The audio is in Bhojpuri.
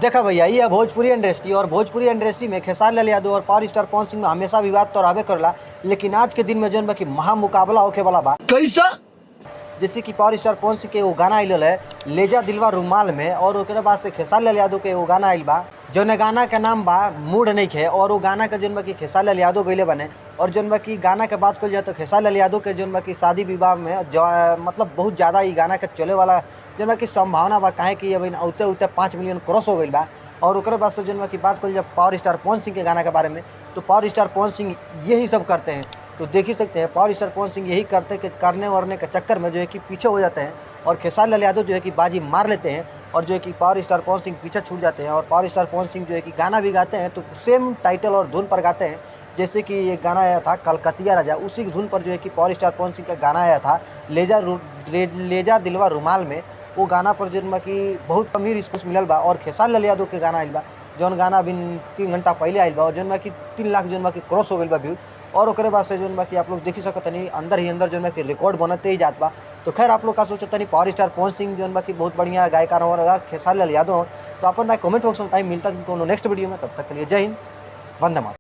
देखा भैया ये है भोजपुरी इंडस्ट्री और भोजपुरी इंडस्ट्री में खेसारी लाल यादव और पावर स्टार पवन सिंह में हमेशा विवाद तो रहबे करला। लेकिन आज के दिन में जौन बा कि महामुकाबला होखे वाला बा। कैसा? जैसे कि पावर स्टार पवन सिंह के एगो गाना आइल है लेजा दिलवा रुमाल में, और ओकरे बाद से खेसारी लाल यादव के एगो गाना आइल बा जौन गाना के नाम बा मूड नइखे, और वो गाना के जौन बा कि खेसारी लाल यादव गइले बने। और जौन बा कि गाना के बात कइल जाए तो खेसारी लाल यादव के जौन बा कि शादी विवाह में मतलब बहुत ज़्यादा ई गाना के चले वाला जौन बा कि संभावना बा, काहे कि अभी औते औते 5 मिलियन क्रॉस हो गइल बा। और ओकरे बाद से जौन बा कि बात कइल जाए पावर स्टार पवन सिंह के गाना के बारे में, तो पावर स्टार पवन सिंह यही सब करते हैं। तो देख ही सकते हैं पावर स्टार पवन सिंह यही करते कि करने वरने के चक्कर में जो है कि पीछे हो जाते हैं, और खेसारी लाल यादव जो है कि बाजी मार लेते हैं, और जो है कि पावर स्टार पवन सिंह पीछे छूट जाते हैं। और पावर स्टार पवन सिंह जो है कि गाना भी गाते हैं तो सेम टाइटल और धुन पर गाते हैं। जैसे कि ये गाना आया था कलकतिया राजा, उसी धुन पर जो है कि पावर स्टार पवन सिंह का गाना आया था लेजा दिलवा रुमाल में। वो गाना पर जो है कि बहुत अमीर रिस्पॉन्स मिलल बा। और खेसारी लाल यादव के गाना आइल बा जौन गाना अभी 3 घंटा पहले आइल बा, और जौन बा कि 3 लाख जौन बा कि क्रॉस हो गइल बा व्यू। और ओकरे बाद से जौन बा कि आप लोग देख ही सकतनी अंदर ही अंदर जौन बा कि रिकॉर्ड बनते ही जात बा। तो खैर आप लोग का सोचतनी पावर स्टार पवन सिंह जौन बा कि बहुत बढ़िया गायकार और अगर खेसारी लाल यादव हो तो अपन कमेंट बॉक्स में टाइम मिलता है नेक्स्ट वीडियो में। तब तक के लिए जय हिंद, वंदे मातरम।